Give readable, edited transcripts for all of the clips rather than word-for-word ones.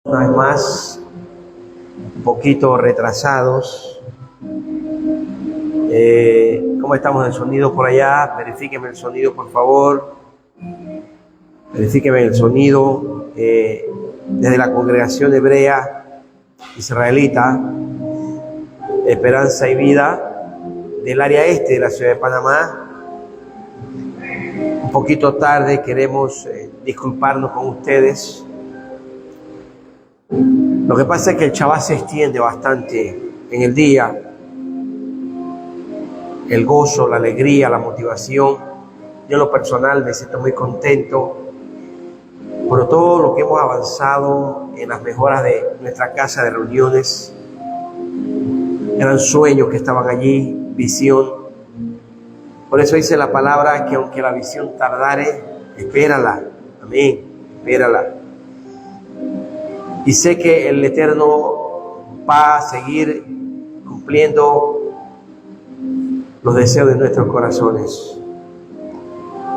Una vez más, un poquito retrasados. ¿Cómo estamos de sonido por allá? Verifíqueme el sonido, por favor. Verifíqueme el sonido desde la congregación hebrea israelita Esperanza y Vida del área este de la ciudad de Panamá. Un poquito tarde, queremos disculparnos con ustedes. Lo que pasa es que el Shabbat se extiende bastante en el día. El gozo, la alegría, la motivación. Yo en lo personal me siento muy contento por todo lo que hemos avanzado en las mejoras de nuestra casa de reuniones. Eran sueños que estaban allí, visión. Por eso dice la palabra que aunque la visión tardare, espérala. Amén, espérala. Y sé que el Eterno va a seguir cumpliendo los deseos de nuestros corazones.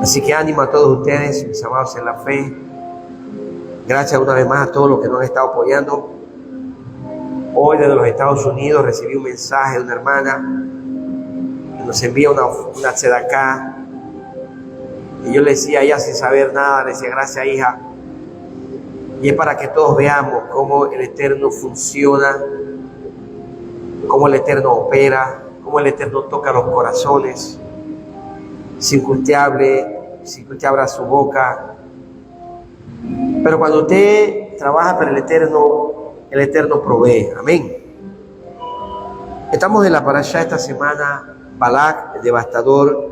Así que ánimo a todos ustedes, mis amados en la fe. Gracias una vez más a todos los que nos han estado apoyando. Hoy desde los Estados Unidos recibí un mensaje de una hermana que nos envía una tzedaká. Y yo le decía a ella sin saber nada, le decía gracias hija. Y es para que todos veamos cómo el Eterno funciona, cómo el Eterno opera, cómo el Eterno toca los corazones, sin que usted abra su boca. Pero cuando usted trabaja para el Eterno provee. Amén. Estamos en la parashá esta semana, Balak, el devastador.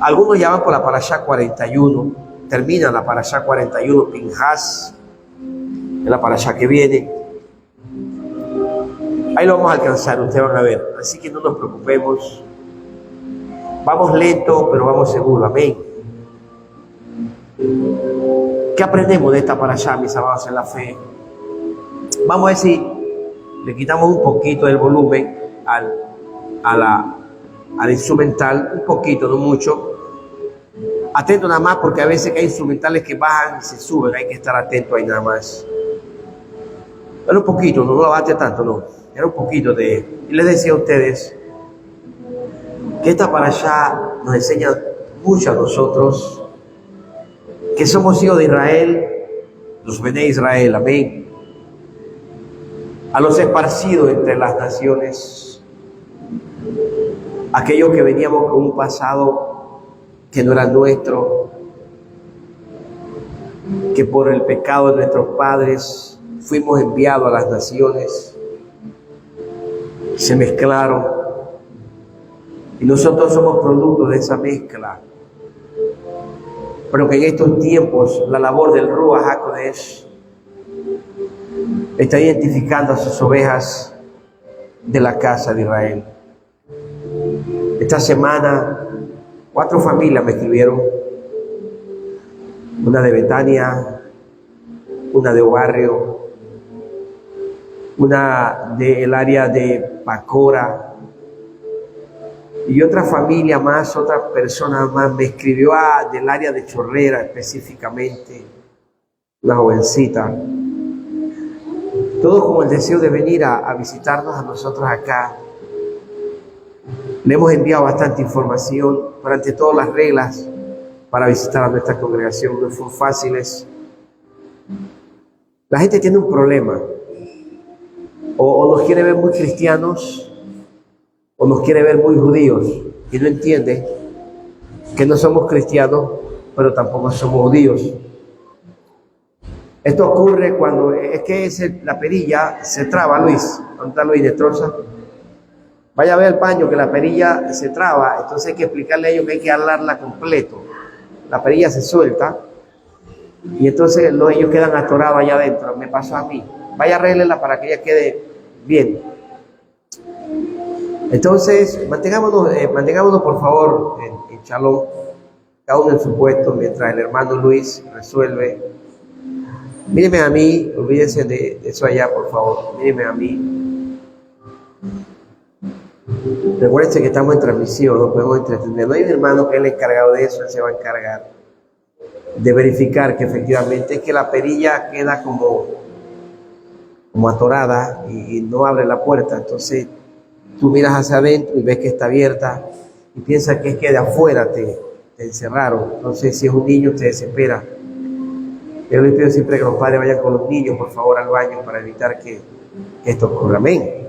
Algunos llaman por la parashá 41. Termina la parashá 41, Pinhas, en la parashá que viene. Ahí lo vamos a alcanzar, ustedes van a ver. Así que no nos preocupemos. Vamos lento, pero vamos seguro. Amén. ¿Qué aprendemos de esta parashá, mis amados en la fe? Vamos a ver si le quitamos un poquito del volumen al instrumental, un poquito, no mucho. Atento nada más porque a veces hay instrumentales que bajan y se suben, hay que estar atento ahí nada más. Era un poquito, no lo bate tanto, no. Era un poquito de... Y les decía a ustedes que esta parashá nos enseña mucho a nosotros que somos hijos de Israel, los Bené Israel, amén. A los esparcidos entre las naciones, aquellos que veníamos con un pasado que no era nuestro, que por el pecado de nuestros padres fuimos enviados a las naciones, se mezclaron y nosotros somos producto de esa mezcla. Pero que en estos tiempos la labor del Ruach HaKodesh está identificando a sus ovejas de la casa de Israel. Esta semana 4 familias me escribieron, una de Betania, una de Barrio, una del área de Pacora y otra familia más, otra persona más me escribió del área de Chorrera específicamente, una jovencita, todos con el deseo de venir a visitarnos a nosotros acá. Le hemos enviado bastante información, pero ante todas las reglas para visitar a nuestra congregación no son fáciles. La gente tiene un problema. O nos quiere ver muy cristianos, o nos quiere ver muy judíos, y no entiende que no somos cristianos, pero tampoco somos judíos. Esto ocurre cuando la perilla se traba, Luis. ¿Dónde está Luis de Troza? Vaya a ver el paño que la perilla se traba, entonces hay que explicarle a ellos que hay que alarla completo. La perilla se suelta y entonces ellos quedan atorados allá adentro. Me pasó a mí. Vaya a arreglarla para que ella quede bien. Entonces, mantengámonos por favor en shalom, cada uno en su puesto, mientras el hermano Luis resuelve. Mírenme a mí, olvídense de eso allá, por favor. Mírenme a mí. Recuerden que estamos en transmisión, no podemos entretener. No hay un hermano que es el encargado de eso, él se va a encargar. de verificar que efectivamente es que la perilla queda como atorada y no abre la puerta. Entonces tú miras hacia adentro y ves que está abierta y piensas que es que de afuera te encerraron. Entonces, si es un niño, te desespera. Yo les pido siempre que los padres vayan con los niños, por favor, al baño para evitar que esto ocurra. Amén.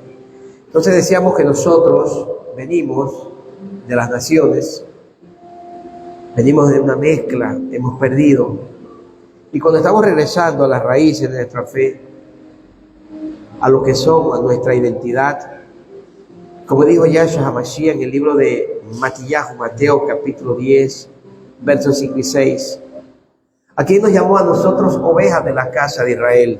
Entonces decíamos que nosotros venimos de las naciones, venimos de una mezcla, hemos perdido. Y cuando estamos regresando a las raíces de nuestra fe, a lo que son, a nuestra identidad, como dijo Yahshua HaMashiach en el libro de Mateo capítulo 10, versos 5 y 6, aquí nos llamó a nosotros ovejas de la casa de Israel.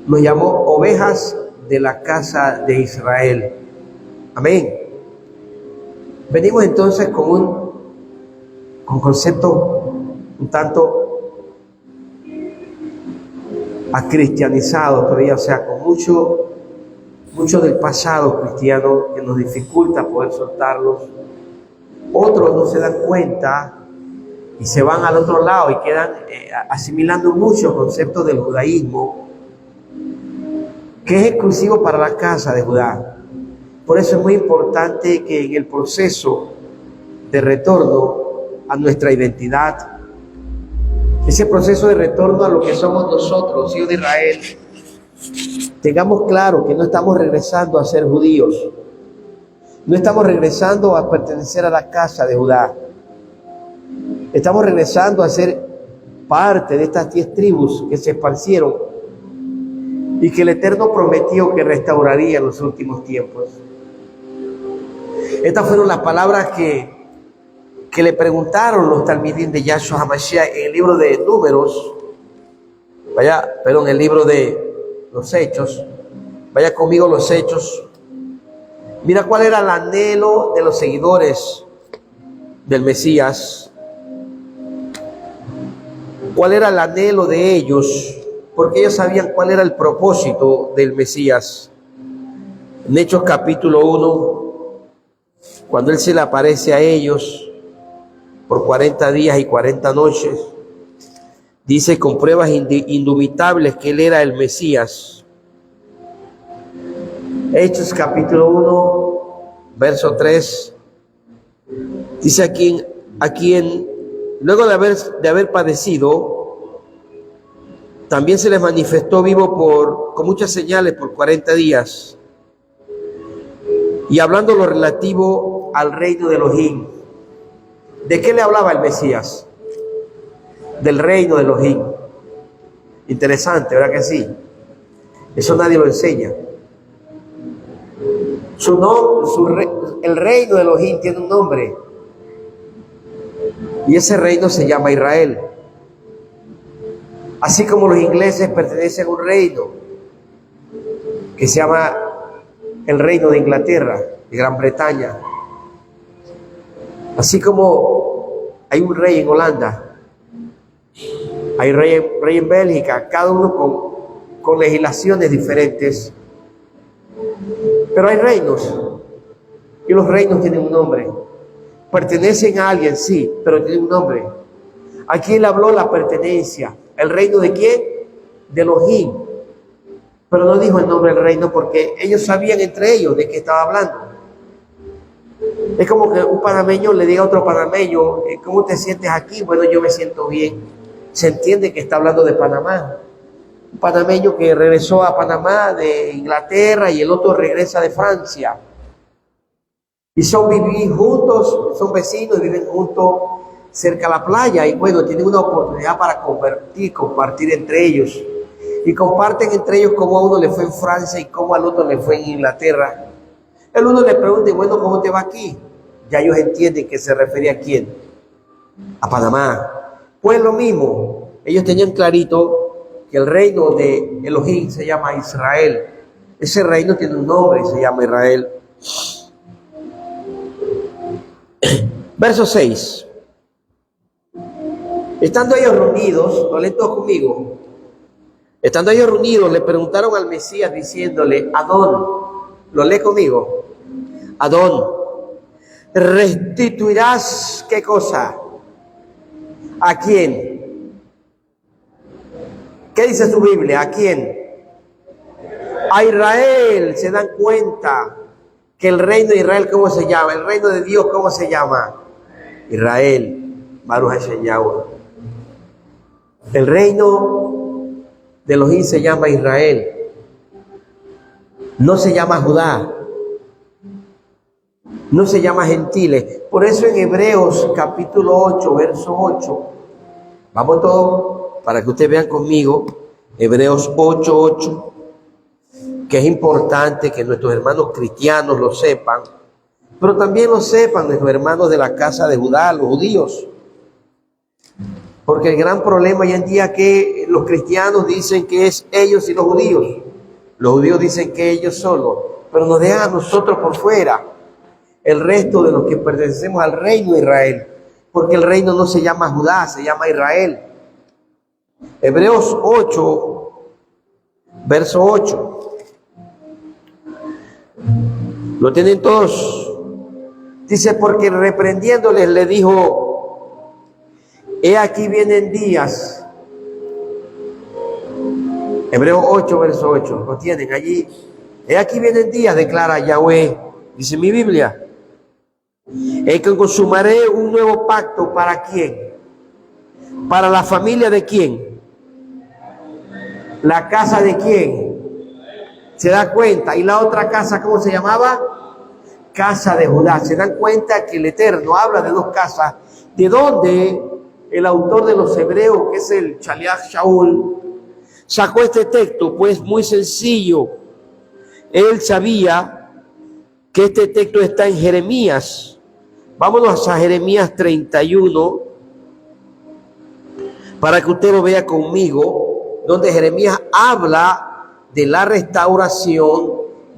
Nos llamó ovejas de la casa de Israel. Amén. Venimos entonces con concepto un tanto acristianizado todavía, o sea, con mucho del pasado cristiano que nos dificulta poder soltarlos. Otros no se dan cuenta y se van al otro lado y quedan asimilando muchos conceptos del judaísmo que es exclusivo para la casa de Judá. Por eso es muy importante que en el proceso de retorno a nuestra identidad, ese proceso de retorno a lo que somos nosotros, hijos de Israel, tengamos claro que no estamos regresando a ser judíos, no estamos regresando a pertenecer a la casa de Judá, estamos regresando a ser parte de estas 10 tribus que se esparcieron y que el Eterno prometió que restauraría en los últimos tiempos. Estas fueron las palabras que le preguntaron los talmidín de Yahshua HaMashiach en el libro de Números, el libro de los Hechos. Vaya conmigo los Hechos. Mira cuál era el anhelo de los seguidores del Mesías. Cuál era el anhelo de ellos, porque ellos sabían cuál era el propósito del Mesías. En Hechos capítulo 1, cuando Él se le aparece a ellos por 40 días y 40 noches, dice con pruebas indubitables que Él era el Mesías. Hechos capítulo 1, verso 3, dice a quien luego de haber padecido, también se les manifestó vivo con muchas señales por 40 días, y hablando lo relativo al reino de Elohim. ¿De qué le hablaba el Mesías? Del reino de Elohim. Interesante, ¿verdad que sí? Eso nadie lo enseña. El reino de Elohim tiene un nombre, y ese reino se llama Israel. Así como los ingleses pertenecen a un reino que se llama el reino de Inglaterra, de Gran Bretaña. Así como hay un rey en Holanda, hay rey en Bélgica, cada uno con legislaciones diferentes. Pero hay reinos, y los reinos tienen un nombre. Pertenecen a alguien, sí, pero tienen un nombre. Aquí él habló la pertenencia. ¿El reino de quién? De Elohim. Pero no dijo el nombre del reino porque ellos sabían entre ellos de qué estaba hablando. Es como que un panameño le diga a otro panameño, ¿cómo te sientes aquí? Bueno, yo me siento bien. Se entiende que está hablando de Panamá. Un panameño que regresó a Panamá de Inglaterra y el otro regresa de Francia. Y vivir juntos, son vecinos, viven juntos cerca a la playa y bueno, tienen una oportunidad para compartir entre ellos. Y comparten entre ellos cómo a uno le fue en Francia y cómo al otro le fue en Inglaterra. El uno le pregunta, bueno, ¿cómo te va aquí? Ya ellos entienden que se refería a quién, a Panamá. Pues lo mismo, ellos tenían clarito que el reino de Elohim se llama Israel. Ese reino tiene un nombre, se llama Israel. Verso 6. Estando ellos reunidos, lo leen todos conmigo. Estando ellos reunidos, le preguntaron al Mesías diciéndole, Adón, lo lee conmigo. Adón, restituirás, ¿qué cosa? ¿A quién? ¿Qué dice su Biblia? ¿A quién? A Israel. Se dan cuenta que el reino de Israel, ¿cómo se llama? El reino de Dios, ¿cómo se llama? Israel. Baruch Hashem Yahweh. El reino de Elohim se llama Israel. No se llama Judá. No se llama gentiles. Por eso en Hebreos capítulo 8, verso 8. Vamos todos para que ustedes vean conmigo. Hebreos 8, 8. Que es importante que nuestros hermanos cristianos lo sepan. Pero también lo sepan nuestros hermanos de la casa de Judá, los judíos. Porque el gran problema hoy en día es que los cristianos dicen que es ellos y los judíos. Los judíos dicen que ellos solo. Pero nos dejan a nosotros por fuera. El resto de los que pertenecemos al reino de Israel, porque el reino no se llama Judá, se llama Israel. Hebreos 8, verso 8. ¿Lo tienen todos? Dice, porque reprendiéndoles le dijo, he aquí vienen días. Hebreos 8, verso 8. ¿Lo tienen allí? He aquí vienen días, declara Yahweh, dice mi Biblia, el que consumaré un nuevo pacto. ¿Para quién? ¿Para la familia de quién? ¿La casa de quién? ¿Se da cuenta? ¿Y la otra casa cómo se llamaba? Casa de Judá. ¿Se dan cuenta que el Eterno habla de dos casas? ¿De dónde el autor de los Hebreos, que es el Shaliach Shaul, sacó este texto? Pues muy sencillo. Él sabía que este texto está en Jeremías. Vámonos a Jeremías 31, para que usted lo vea conmigo, donde Jeremías habla de la restauración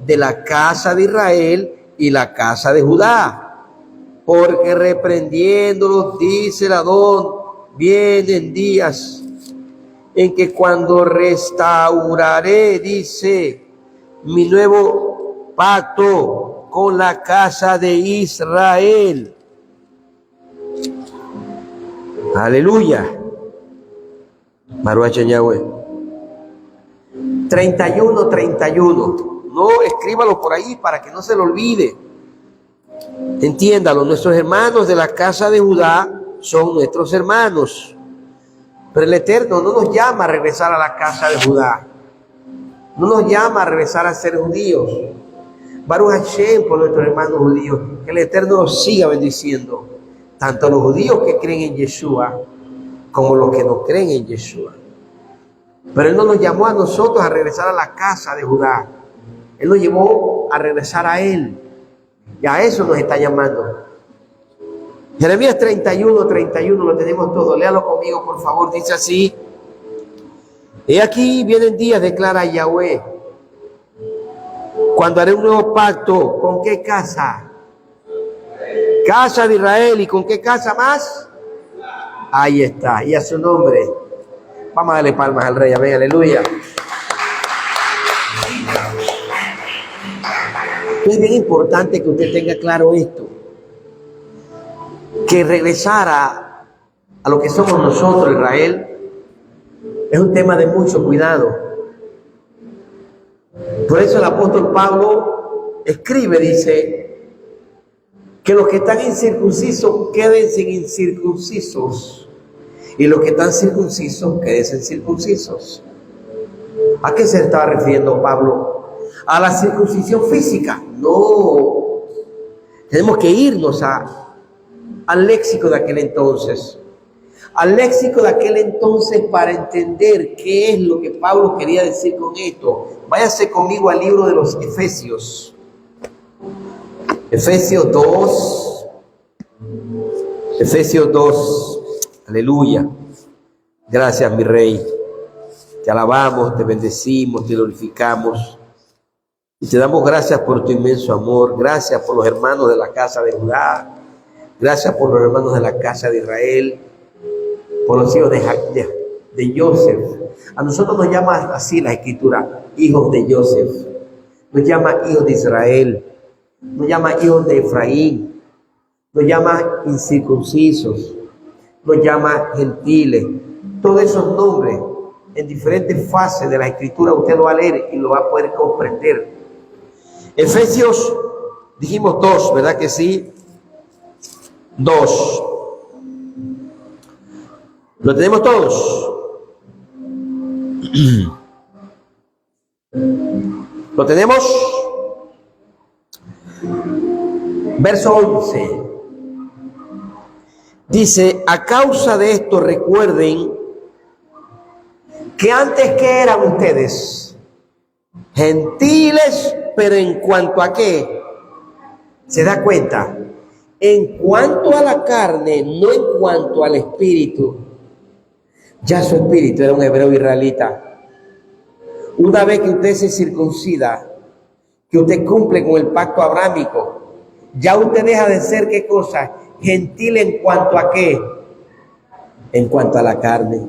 de la casa de Israel y la casa de Judá. Porque reprendiéndolos, dice el Adón, vienen días en que cuando restauraré, dice, mi nuevo pacto con la casa de Israel. Aleluya. Baruch Hashem Yahweh. 31, 31. No, escríbalo por ahí para que no se lo olvide. Entiéndalo, nuestros hermanos de la casa de Judá son nuestros hermanos. Pero el Eterno no nos llama a regresar a la casa de Judá. No nos llama a regresar a ser judíos. Baruch Hashem por nuestros hermanos judíos. Que el Eterno los siga bendiciendo. Tanto los judíos que creen en Yeshua como los que no creen en Yeshua. Pero Él no nos llamó a nosotros a regresar a la casa de Judá. Él nos llevó a regresar a Él. Y a eso nos está llamando. Jeremías 31, 31, lo tenemos todo. Léalo conmigo, por favor. Dice así. He aquí vienen días, declara Yahweh, cuando haré un nuevo pacto. ¿Con qué casa? Casa de Israel. ¿Y con qué casa más? Ahí está. Y a su nombre. Vamos a darle palmas al Rey. Amén. Aleluya. Es bien importante que usted tenga claro esto. Que regresar a lo que somos nosotros, Israel, es un tema de mucho cuidado. Por eso el apóstol Pablo escribe, dice, que los que están incircuncisos quédense incircuncisos, y los que están circuncisos quédense circuncisos. ¿A qué se estaba refiriendo Pablo? ¿A la circuncisión física? No. Tenemos que irnos al léxico de aquel entonces. Al léxico de aquel entonces para entender qué es lo que Pablo quería decir con esto. Váyase conmigo al libro de los Efesios. Efesios 2. Efesios 2. Aleluya. Gracias, mi Rey. Te alabamos, te bendecimos, te glorificamos. Y te damos gracias por tu inmenso amor. Gracias por los hermanos de la casa de Judá. Gracias por los hermanos de la casa de Israel. Por los hijos de Joseph. A nosotros nos llama así la Escritura, hijos de Joseph. Nos llama hijos de Israel. Nos llama hijos de Efraín. Nos llama incircuncisos. nos llama gentiles. Todos esos nombres en diferentes fases de la escritura usted lo va a leer y lo va a poder comprender. Efesios, dijimos 2, ¿verdad que sí? 2. ¿Lo tenemos todos? ¿Lo tenemos? Verso 11. Dice, a causa de esto recuerden que antes que eran ustedes, gentiles, pero en cuanto a qué, se da cuenta, en cuanto a la carne, no en cuanto al espíritu. Ya su espíritu era un hebreo israelita. Una vez que usted se circuncida, que usted cumple con el pacto abrámico, ya usted deja de ser, ¿qué cosa? Gentil en cuanto a qué, en cuanto a la carne.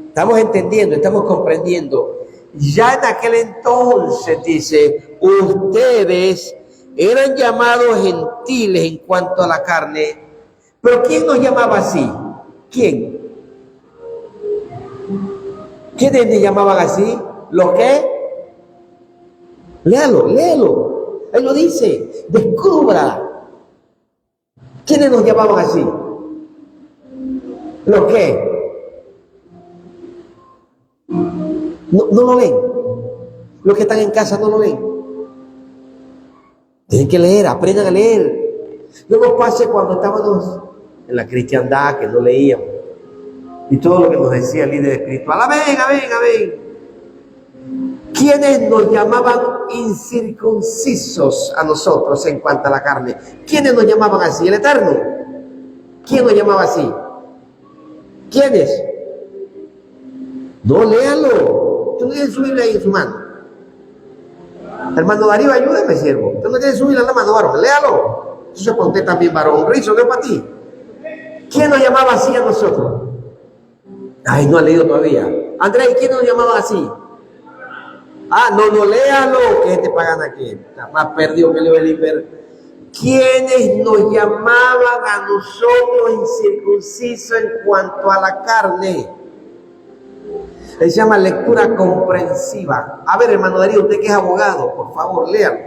Estamos entendiendo, estamos comprendiendo. Ya en aquel entonces, dice, ustedes eran llamados gentiles en cuanto a la carne. Pero ¿quién nos llamaba así? ¿Quién? ¿Quiénes nos llamaban así? ¿Los qué? Léalo, léalo. Ahí lo dice. Descubra. ¿Quiénes nos llamaban así? ¿Los qué? No lo leen. Los que están en casa no lo leen. Tienen que leer, aprendan a leer. No nos pase cuando estábamos en la cristiandad que no leíamos. Y todo lo que nos decía el líder espiritual. Amén, amén, amén. ¿Quiénes nos llamaban incircuncisos a nosotros en cuanto a la carne? ¿Quiénes nos llamaban así? ¿El Eterno? ¿Quién nos llamaba así? ¿Quiénes? No, léalo. Usted no tiene su Biblia ahí en su mano. Hermano Darío, ayúdame, siervo. Usted no tiene su Biblia en la mano, varón. Léalo. Eso se conté también, varón. Rizo, no es para ti. ¿Quién nos llamaba así a nosotros? Ay, no ha leído todavía. Andrés, ¿quién nos llamaba así? Ah, no, léalo, que gente pagana aquí. Está más perdido que Leo Eliber. ¿Quiénes nos llamaban a nosotros incircuncisos en cuanto a la carne? Se llama lectura comprensiva. A ver, hermano Darío, usted que es abogado, por favor, léalo.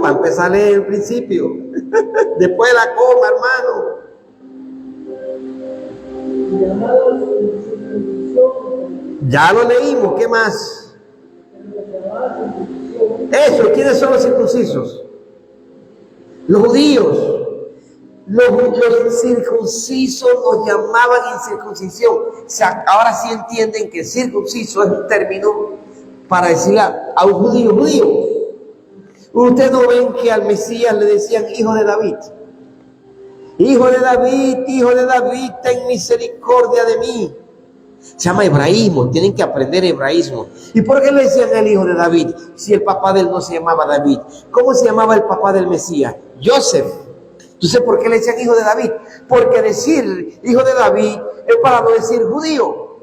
Va a empezar a leer el principio. Después de la coma, hermano. Ya lo leímos, ¿qué más? Eso, ¿quiénes son los circuncisos? Los judíos. Los circuncisos nos llamaban incircuncisión. O sea, ahora sí entienden que circunciso es un término para decirle a un judío, judío. Ustedes no ven que al Mesías le decían hijo de David. Hijo de David, ten misericordia de mí. Se llama hebraísmo, tienen que aprender hebraísmo. ¿Y por qué le decían el hijo de David si el papá de él no se llamaba David? ¿Cómo se llamaba el papá del Mesías? Joseph. Entonces, ¿por qué le decían hijo de David? Porque decir hijo de David es para no decir judío.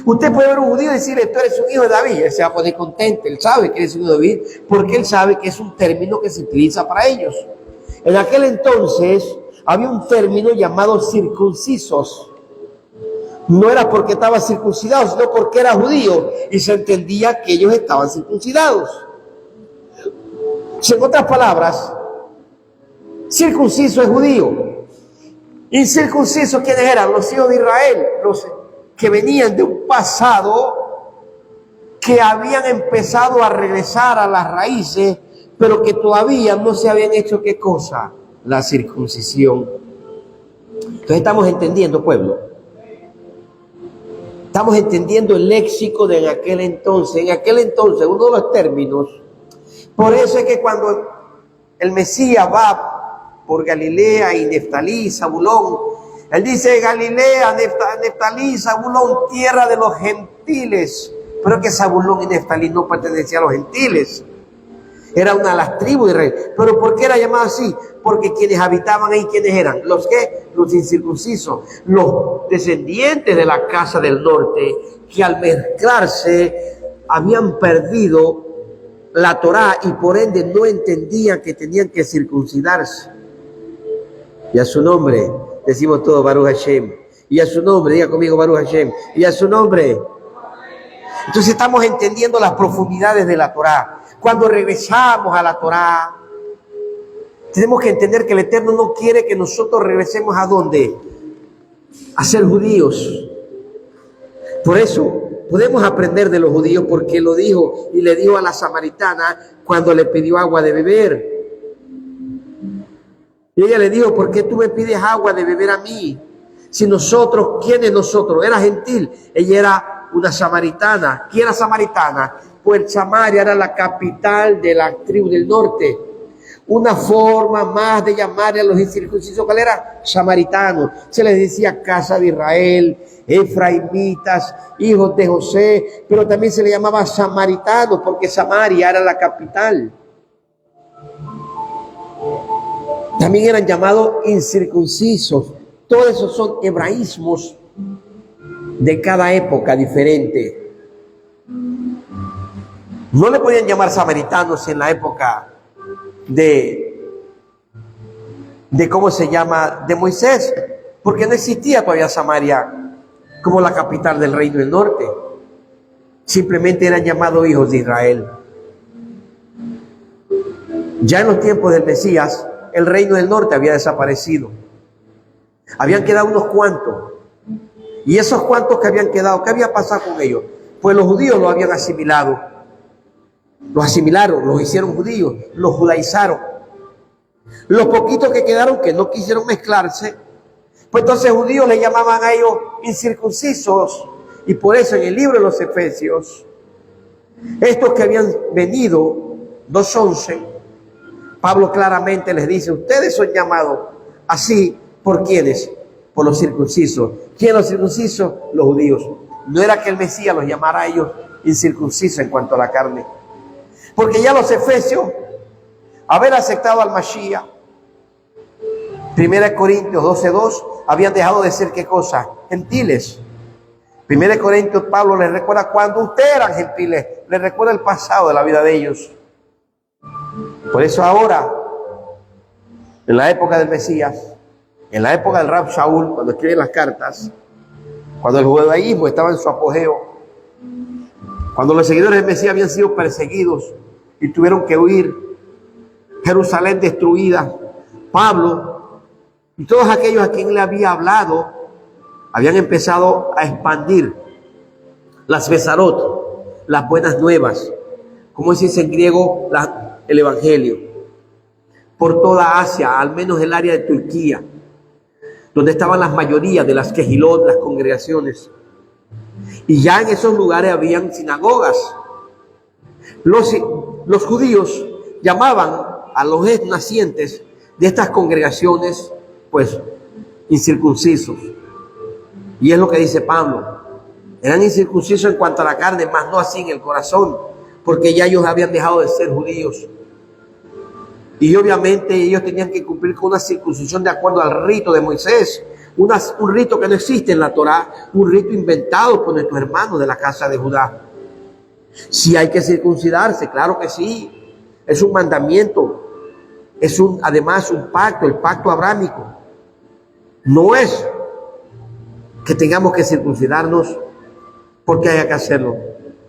Usted puede ver un judío y decirle, tú eres un hijo de David. Él se va a poner contento, él sabe que eres un hijo de David, porque él sabe que es un término que se utiliza para ellos. En aquel entonces había un término llamado circuncisos. No era porque estaba circuncidado, sino porque era judío y se entendía que ellos estaban circuncidados. En otras palabras, circunciso es judío. Incircunciso, ¿quiénes eran? Los hijos de Israel, los que venían de un pasado que habían empezado a regresar a las raíces, pero que todavía no se habían hecho, ¿qué cosa? La circuncisión. Entonces estamos entendiendo, pueblo. Estamos entendiendo el léxico de en aquel entonces. En aquel entonces, uno de los términos. Por eso es que cuando el Mesías va por Galilea y Neftalí, Zabulón, él dice Galilea, Neftalí, Zabulón, tierra de los gentiles. Pero que Zabulón y Neftalí no pertenecían a los gentiles. Era una de las tribus de Israel. ¿Pero por qué era llamado así? Porque quienes habitaban ahí, ¿quiénes eran? ¿Los qué? Los incircuncisos, los descendientes de la casa del norte, que al mezclarse habían perdido la Torá y por ende no entendían que tenían que circuncidarse. Y a su nombre decimos todo Baruch Hashem. Y a su nombre, diga conmigo Baruch Hashem. Y a su nombre. Entonces estamos entendiendo las profundidades de la Torá. Cuando regresamos a la Torá, tenemos que entender que el Eterno no quiere que nosotros regresemos ¿a dónde? A ser judíos. Por eso podemos aprender de los judíos, porque lo dijo y le dijo a la samaritana cuando le pidió agua de beber. Y ella le dijo, ¿por qué tú me pides agua de beber a mí? Si nosotros, ¿quién es nosotros? Era gentil, ella era una samaritana. ¿Quién era samaritana? Pues Samaria era la capital de la tribu del norte. Una forma más de llamarle a los incircuncisos, ¿cuál era? Samaritanos. Se les decía casa de Israel, efraimitas, hijos de José, pero también se les llamaba samaritanos porque Samaria era la capital. También eran llamados incircuncisos. Todos esos son hebraísmos de cada época diferente. No le podían llamar samaritanos en la época de cómo se llama, de Moisés, porque no existía todavía Samaria como la capital del reino del norte. Simplemente eran llamados hijos de Israel. Ya en los tiempos del Mesías, el reino del norte había desaparecido. Habían quedado unos cuantos. Y esos cuantos que habían quedado, ¿qué había pasado con ellos? Pues los judíos los habían asimilado. Los asimilaron, los hicieron judíos, los judaizaron. Los poquitos que quedaron, que no quisieron mezclarse, pues entonces judíos le llamaban a ellos incircuncisos. Y por eso en el libro de los Efesios, estos que habían venido, 2:11, Pablo claramente les dice, ustedes son llamados así, ¿por quiénes? Por los circuncisos. ¿Quiénes los circuncisos? Los judíos. No era que el Mesías los llamara a ellos incircuncisos en cuanto a la carne. Porque ya los efesios, haber aceptado al Mashiach, 1 Corintios 12:2, habían dejado de ser, ¿qué cosa? Gentiles. 1 Corintios, Pablo les recuerda cuando ustedes eran gentiles, les recuerda el pasado de la vida de ellos. Por eso ahora, en la época del Mesías, en la época del Rab Shaul, cuando escriben las cartas, cuando el judaísmo estaba en su apogeo, cuando los seguidores del Mesías habían sido perseguidos y tuvieron que huir, Jerusalén destruida, Pablo y todos aquellos a quienes le había hablado habían empezado a expandir las Besarot, las buenas nuevas, como se dice en griego, el Evangelio, por toda Asia, al menos el área de Turquía, donde estaban las mayorías de las Kehilot, las congregaciones. Y ya en esos lugares habían sinagogas. Los judíos llamaban a los nacientes de estas congregaciones, pues, incircuncisos. Y es lo que dice Pablo. Eran incircuncisos en cuanto a la carne, mas no así en el corazón, porque ya ellos habían dejado de ser judíos. Y obviamente ellos tenían que cumplir con una circuncisión de acuerdo al rito de Moisés. Un rito que no existe en la Torá, un rito inventado por nuestros hermanos de la casa de Judá. Si hay que circuncidarse, claro que sí. Es un mandamiento. Es además un pacto, el pacto abrámico. No es que tengamos que circuncidarnos porque haya que hacerlo,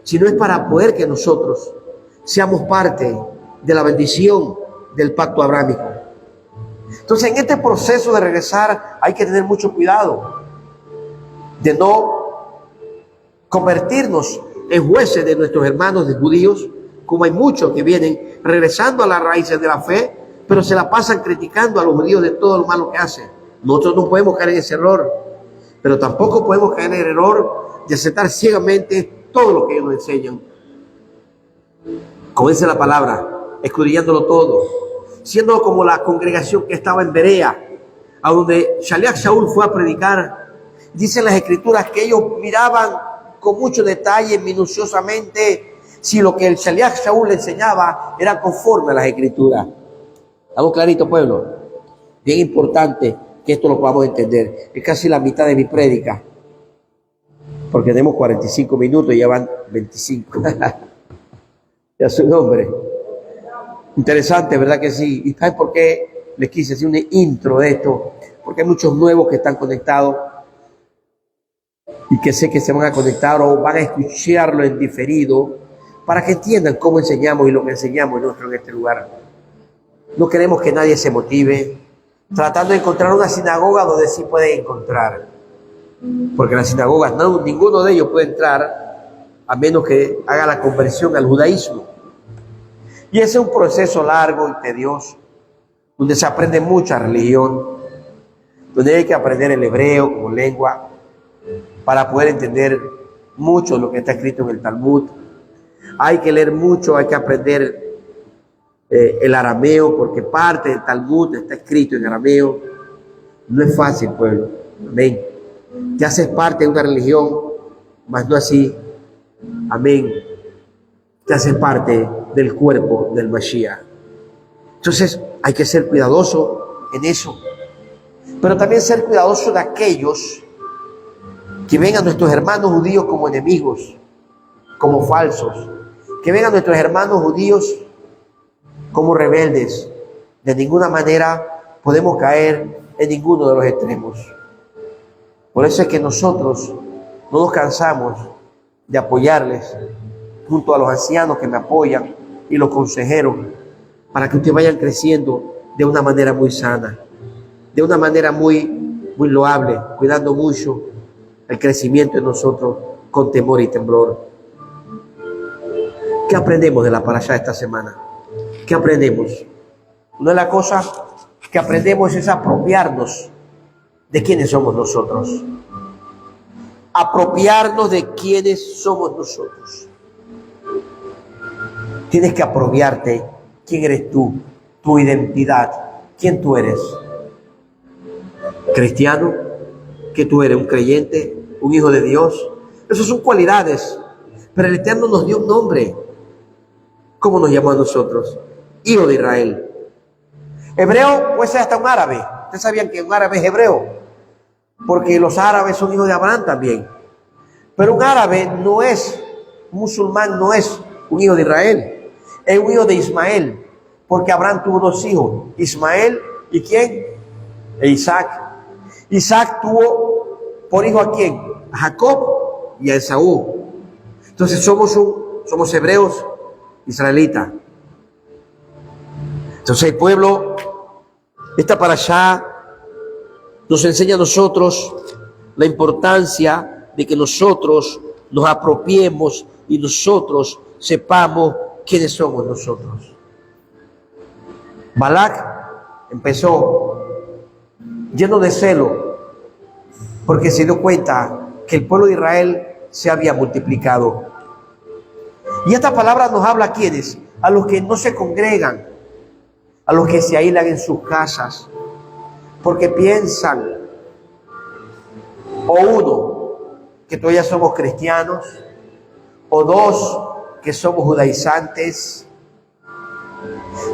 sino es para poder que nosotros seamos parte de la bendición del pacto abrámico. Entonces, en este proceso de regresar hay que tener mucho cuidado de no convertirnos en jueces de nuestros hermanos de judíos, como hay muchos que vienen regresando a las raíces de la fe, pero se la pasan criticando a los judíos de todo lo malo que hacen. Nosotros no podemos caer en ese error, pero tampoco podemos caer en el error de aceptar ciegamente todo lo que ellos nos enseñan. Como dice la palabra, escudriñándolo todo, siendo como la congregación que estaba en Berea, a donde Shaliach Shaul fue a predicar. Dicen las escrituras que ellos miraban con mucho detalle, minuciosamente, si lo que el Shaliach Shaul le enseñaba era conforme a las escrituras. ¿Estamos clarito, pueblo? Bien importante que esto lo podamos entender. Es casi la mitad de mi prédica, porque tenemos 45 minutos y ya van 25. Ya su nombre. Interesante, ¿verdad que sí? ¿Y sabes por qué les quise hacer una intro de esto, porque hay muchos nuevos que están conectados y que sé que se van a conectar o van a escucharlo en diferido para que entiendan cómo enseñamos y lo que enseñamos nosotros en este lugar. No queremos que nadie se motive tratando de encontrar una sinagoga donde sí pueden encontrar, porque las sinagogas ninguno de ellos puede entrar a menos que haga la conversión al judaísmo. Y ese es un proceso largo y tedioso, donde se aprende mucha religión, donde hay que aprender el hebreo como lengua para poder entender mucho lo que está escrito en el Talmud. Hay que leer mucho, hay que aprender el arameo, porque parte del Talmud está escrito en arameo. No es fácil, pueblo. Amén. Te haces parte de una religión, mas no así. Amén. Te haces parte del cuerpo del Mashiach. Entonces hay que ser cuidadoso en eso, pero también ser cuidadoso de aquellos que ven a nuestros hermanos judíos como enemigos, como falsos, que ven a nuestros hermanos judíos como rebeldes. De ninguna manera podemos caer en ninguno de los extremos. Por eso es que nosotros no nos cansamos de apoyarles junto a los ancianos que me apoyan y los consejeros, para que ustedes vayan creciendo de una manera muy sana, de una manera muy loable, cuidando mucho el crecimiento de nosotros con temor y temblor. ¿Qué aprendemos de la parashá esta semana? ¿Qué aprendemos? Una de las cosas que aprendemos es apropiarnos de quiénes somos nosotros. Apropiarnos de quiénes somos nosotros. Tienes que apropiarte quién eres tú, tu identidad, quién tú eres. Cristiano, que tú eres un creyente, un hijo de Dios. Esas son cualidades, pero el Eterno nos dio un nombre. ¿Cómo nos llamó a nosotros? Hijo de Israel. Hebreo puede ser hasta un árabe. Ustedes sabían que un árabe es hebreo, porque los árabes son hijos de Abraham también. Pero un árabe no es, un musulmán no es un hijo de Israel, es un hijo de Ismael, porque Abraham tuvo dos hijos, Ismael y ¿quién? E Isaac. Isaac tuvo por hijo ¿a quién? A Jacob y a Esaú. Entonces somos hebreos israelitas. Entonces el pueblo, esta parashá nos enseña a nosotros la importancia de que nosotros nos apropiemos y nosotros sepamos quiénes somos nosotros. Balac empezó lleno de celo porque se dio cuenta que el pueblo de Israel se había multiplicado. Y esta palabra nos habla a quiénes, a los que no se congregan, a los que se aíslan en sus casas, porque piensan, o uno, que todavía somos cristianos, o dos, que somos judaizantes.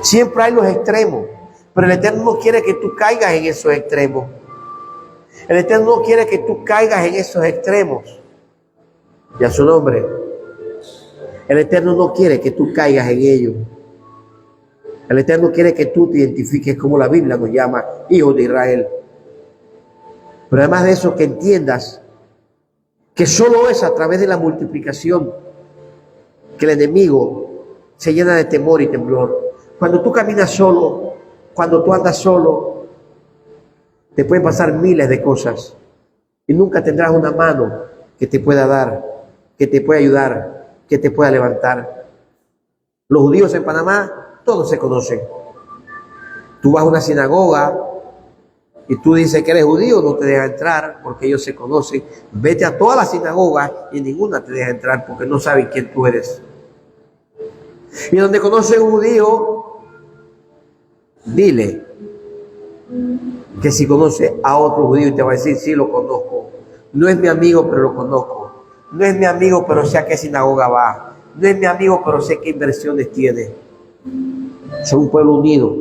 Siempre hay los extremos, pero el Eterno no quiere que tú caigas en esos extremos. El Eterno no quiere que tú caigas en esos extremos. Y a su nombre, el Eterno no quiere que tú caigas en ellos. El Eterno quiere que tú te identifiques como la Biblia nos llama, hijos de Israel. Pero además de eso, que entiendas que solo es a través de la multiplicación que el enemigo se llena de temor y temblor. Cuando tú caminas solo, cuando tú andas solo, te pueden pasar miles de cosas y nunca tendrás una mano que te pueda dar, que te pueda ayudar, que te pueda levantar. Los judíos en Panamá, todos se conocen. Tú vas a una sinagoga y tú dices que eres judío, no te deja entrar porque ellos se conocen. Vete a todas las sinagogas y ninguna te deja entrar porque no saben quién tú eres. Y donde conoce un judío, dile que si conoce a otro judío y te va a decir, sí, lo conozco. No es mi amigo, pero lo conozco. No es mi amigo, pero sé a qué sinagoga va. No es mi amigo, pero sé qué inversiones tiene. Son un pueblo unido.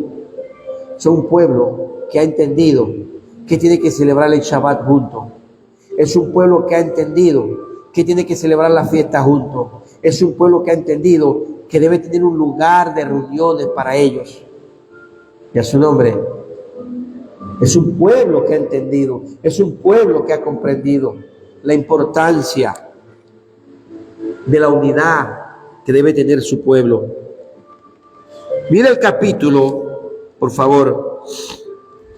Son un pueblo que ha entendido que tiene que celebrar el Shabbat juntos. Es un pueblo que ha entendido que tiene que celebrar la fiesta juntos. Es un pueblo que ha entendido que debe tener un lugar de reuniones para ellos. Y a su nombre, Es un pueblo que ha entendido, es un pueblo que ha comprendido la importancia de la unidad que debe tener su pueblo. Mira el capítulo, por favor,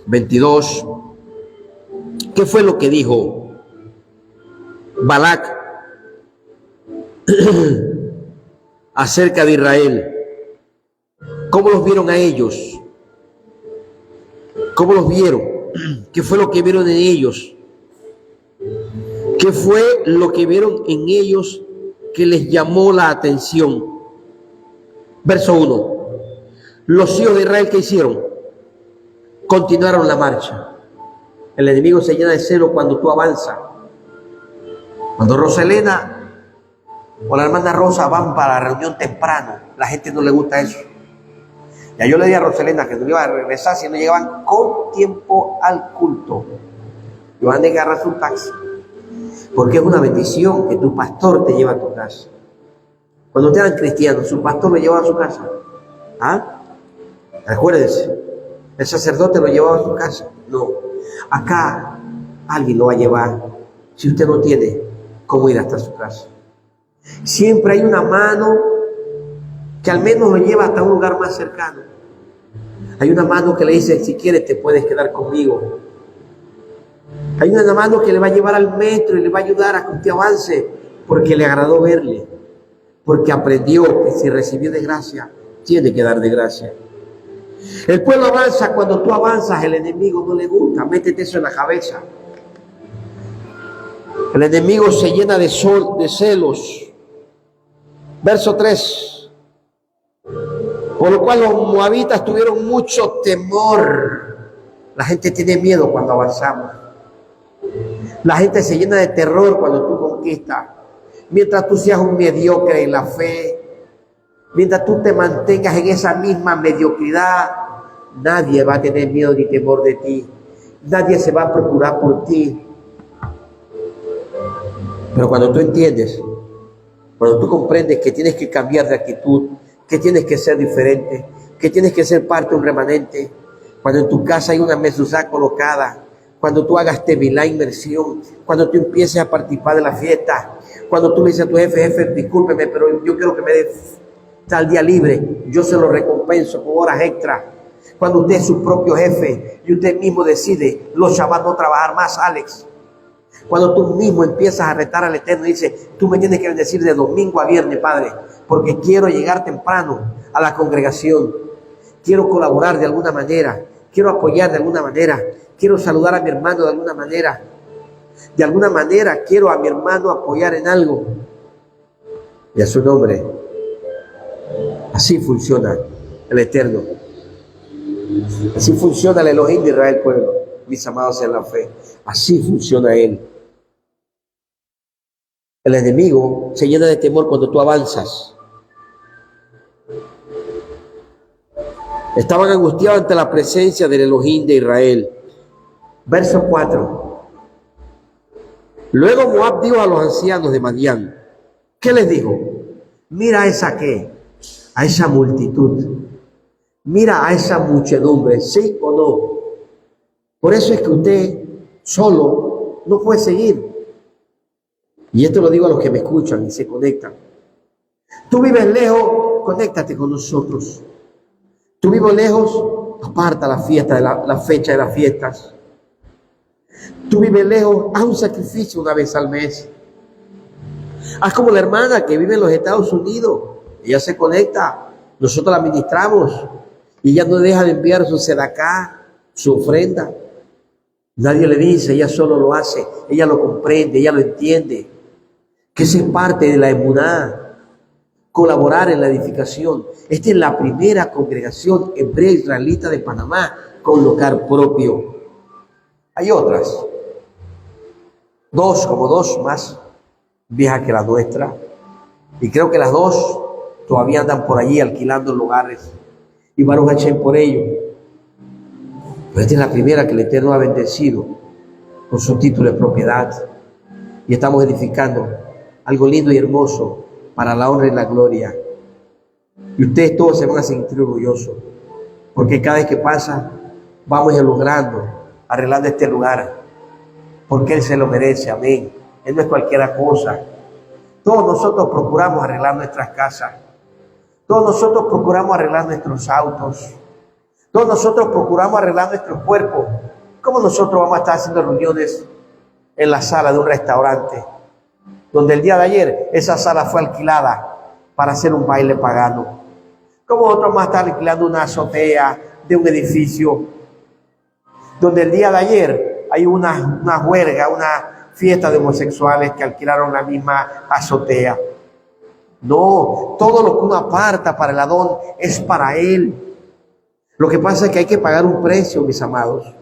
22. ¿Qué fue lo que dijo Balac acerca de Israel? ¿Cómo los vieron a ellos? ¿Cómo los vieron? ¿Qué fue lo que vieron en ellos? ¿Qué fue lo que vieron en ellos que les llamó la atención? Verso 1. Los hijos de Israel, ¿qué hicieron? Continuaron la marcha. El enemigo se llena de celo cuando tú avanzas. Cuando Roselena o la hermana Rosa van para la reunión temprano, la gente no le gusta eso. Ya yo le di a Roselena que no iba a regresar si no llegaban con tiempo al culto. Y van a agarrar su taxi. Porque es una bendición que tu pastor te lleva a tu casa. Cuando ustedes eran cristianos, su pastor lo llevaba a su casa. ¿Ah? Acuérdense, el sacerdote lo llevaba a su casa. No. Acá alguien lo va a llevar si usted no tiene cómo ir hasta su casa. Siempre hay una mano que al menos lo lleva hasta un lugar más cercano. Hay una mano que le dice, si quieres te puedes quedar conmigo. Hay una mano que le va a llevar al metro y le va a ayudar a que usted avance, porque le agradó verle, porque aprendió que si recibió de gracia, tiene que dar de gracia. El pueblo avanza. Cuando tú avanzas, el enemigo no le gusta. Métete eso en la cabeza. El enemigo se llena de celos. Verso 3. Por lo cual los moabitas tuvieron mucho temor. La gente tiene miedo cuando avanzamos. La gente se llena de terror cuando tú conquistas. Mientras tú seas un mediocre en la fe, mientras tú te mantengas en esa misma mediocridad, nadie va a tener miedo ni temor de ti. Nadie se va a procurar por ti. Pero cuando tú entiendes, cuando tú comprendes que tienes que cambiar de actitud, que tienes que ser diferente, que tienes que ser parte de un remanente, cuando en tu casa hay una mezuzá colocada, cuando tú hagas tevilá inmersión, cuando tú empieces a participar de la fiesta, cuando tú le dices a tu jefe, discúlpeme, pero yo quiero que me dé tal día libre, yo se lo recompenso con horas extra. Cuando usted es su propio jefe y usted mismo decide los Shabbat no trabajar más, Alex. Cuando tú mismo empiezas a retar al Eterno y dices, tú me tienes que bendecir de domingo a viernes, Padre, porque quiero llegar temprano a la congregación, quiero colaborar de alguna manera, quiero apoyar de alguna manera, quiero saludar a mi hermano de alguna manera quiero a mi hermano apoyar en algo. Y a su nombre, así funciona el Eterno. Así funciona el Elohim de Israel, pueblo, mis amados en la fe. Así funciona Él. El enemigo se llena de temor cuando tú avanzas. Estaban angustiados ante la presencia del Elohim de Israel. Verso 4. Luego Moab dijo a los ancianos de Madián, ¿qué les dijo? Mira a esa multitud. Mira a esa muchedumbre, ¿sí o no? Por eso es que usted solo no puede seguir. Y esto lo digo a los que me escuchan y se conectan. Tú vives lejos, conéctate con nosotros. Tú vives lejos, aparta la fiesta, la fecha de las fiestas. Tú vives lejos, haz un sacrificio una vez al mes. Haz como la hermana que vive en los Estados Unidos. Ella se conecta, nosotros la ministramos y ella no deja de enviar su sedacá, su ofrenda. Nadie le dice, ella solo lo hace, ella lo comprende, ella lo entiende. Que eso es parte de la emuná, colaborar en la edificación. Esta es la primera congregación hebrea israelita de Panamá con local propio. Hay otras, dos más viejas que la nuestra, y creo que las dos todavía andan por allí alquilando lugares, y Baruch Hashem por ello. Pero esta es la primera que el Eterno ha bendecido con su título de propiedad, y estamos edificando algo lindo y hermoso para la honra y la gloria. Y ustedes todos se van a sentir orgullosos, porque cada vez que pasa, vamos logrando arreglando este lugar, porque Él se lo merece, amén. Él no es cualquier cosa. Todos nosotros procuramos arreglar nuestras casas. Todos nosotros procuramos arreglar nuestros autos. Todos nosotros procuramos arreglar nuestros cuerpos. ¿Cómo nosotros vamos a estar haciendo reuniones en la sala de un restaurante, donde el día de ayer esa sala fue alquilada para hacer un baile pagano? ¿Cómo nosotros vamos a estar alquilando una azotea de un edificio, donde el día de ayer hay una huelga, una fiesta de homosexuales que alquilaron la misma azotea? No, todo lo que uno aparta para el Adón es para Él. Lo que pasa es que hay que pagar un precio, mis amados.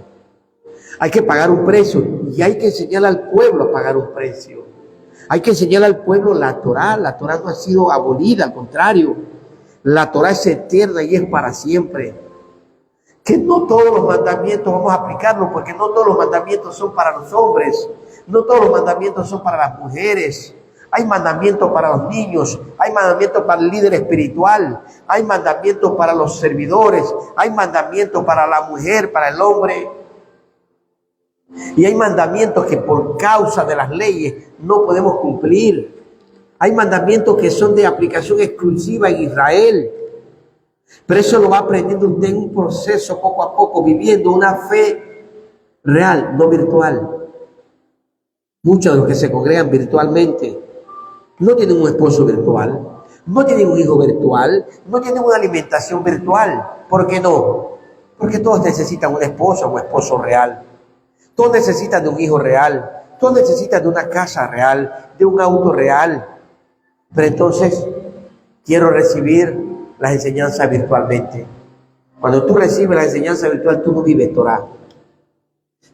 Hay que pagar un precio y hay que enseñar al pueblo a pagar un precio. Hay que enseñar al pueblo la Torá. La Torá no ha sido abolida, al contrario. La Torá es eterna y es para siempre. Que no todos los mandamientos vamos a aplicarlos, porque no todos los mandamientos son para los hombres. No todos los mandamientos son para las mujeres. Hay mandamientos para los niños, hay mandamientos para el líder espiritual, hay mandamientos para los servidores, hay mandamientos para la mujer, para el hombre. Y hay mandamientos que por causa de las leyes no podemos cumplir. Hay mandamientos que son de aplicación exclusiva en Israel. Pero eso lo va aprendiendo usted en un proceso poco a poco, viviendo una fe real, no virtual. Muchos de los que se congregan virtualmente no tienen un esposo virtual, no tienen un hijo virtual, no tienen una alimentación virtual. ¿Por qué no? Porque todos necesitan una esposa o un esposo real. Todos necesitan de un hijo real. Todos necesitan de una casa real, de un auto real. Pero entonces, quiero recibir las enseñanzas virtualmente. Cuando tú recibes la enseñanza virtual, tú no vives Torah.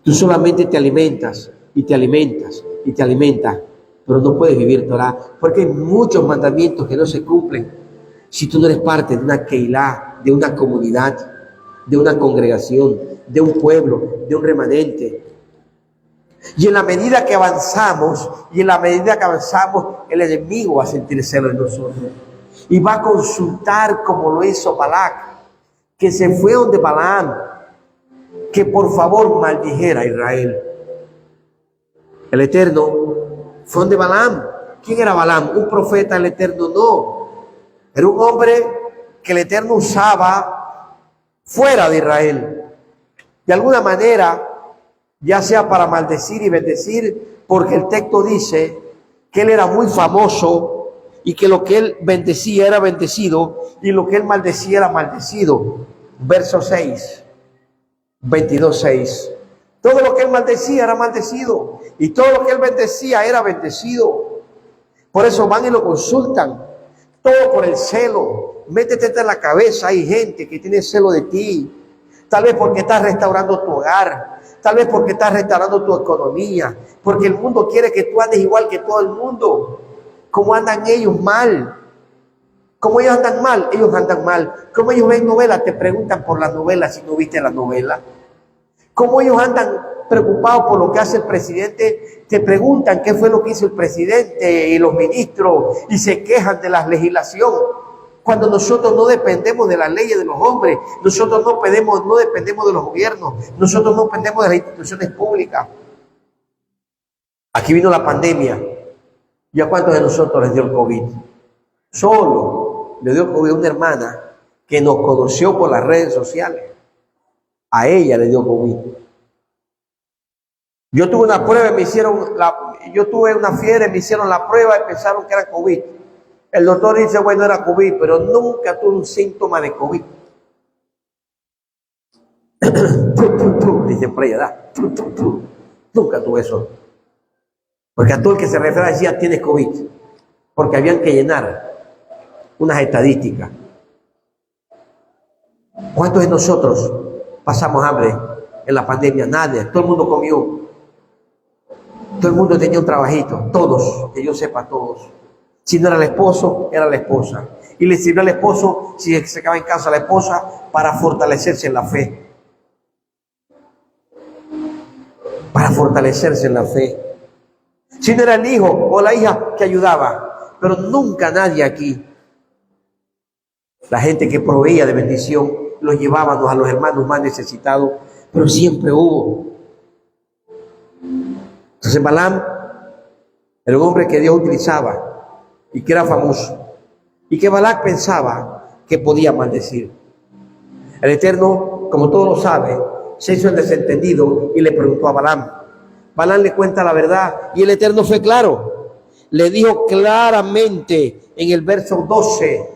Tú solamente te alimentas y te alimentas y te alimentas, pero no puedes vivir Torah, porque hay muchos mandamientos que no se cumplen si tú no eres parte de una Keilah, de una comunidad, de una congregación, de un pueblo, de un remanente. Y en la medida que avanzamos, el enemigo va a sentir celo en nosotros y va a consultar, como lo hizo Balac, que se fue donde Balaam, que por favor maldijera a Israel. El Eterno fue donde Balaam. ¿Quién era Balaam? ¿Un profeta del Eterno? No. Era un hombre que el Eterno usaba fuera de Israel. De alguna manera, ya sea para maldecir y bendecir, porque el texto dice que él era muy famoso y que lo que él bendecía era bendecido y lo que él maldecía era maldecido. Verso 6, 22:6. Todo lo que él maldecía era maldecido y todo lo que él bendecía era bendecido. Por eso van y lo consultan, todo por el celo. Métete en la cabeza, hay gente que tiene celo de ti, tal vez porque estás restaurando tu hogar, tal vez porque estás restaurando tu economía, porque el mundo quiere que tú andes igual que todo el mundo. ¿Cómo andan ellos mal? ¿Cómo ellos andan mal? Ellos andan mal. ¿Cómo ellos ven novelas? Te preguntan por la novela si no viste la novela. ¿Cómo ellos andan preocupados por lo que hace el presidente? Te preguntan qué fue lo que hizo el presidente y los ministros y se quejan de la legislación. Cuando nosotros no dependemos de las leyes de los hombres, nosotros no dependemos de los gobiernos, nosotros no dependemos de las instituciones públicas. Aquí vino la pandemia. ¿Y a cuántos de nosotros les dio el COVID? Solo le dio el COVID a una hermana que nos conoció por las redes sociales. A ella le dio COVID. Yo tuve una prueba, yo tuve una fiebre, me hicieron la prueba y pensaron que era COVID. El doctor dice, bueno, era COVID, pero nunca tuve un síntoma de COVID. Dice por ella, nunca tuve eso. Porque a todo el que se refiere decía, tienes COVID. Porque habían que llenar unas estadísticas. ¿Cuántos de nosotros pasamos hambre en la pandemia? Nadie. Todo el mundo comió. Todo el mundo tenía un trabajito. Todos, que yo sepa, todos. Si no era el esposo, era la esposa. Y le sirvió al esposo, si se quedaba en casa la esposa, para fortalecerse en la fe. Para fortalecerse en la fe. Si no era el hijo o la hija que ayudaba. Pero nunca nadie aquí. La gente que proveía de bendición, los llevábamos a los hermanos más necesitados. Pero siempre hubo. Entonces Balaam era un hombre que Dios utilizaba y que era famoso, y que Balac pensaba que podía maldecir. El Eterno, como todos lo sabe, se hizo el desentendido y le preguntó a Balaam. Balaam le cuenta la verdad y el Eterno fue claro. Le dijo claramente en el verso 12: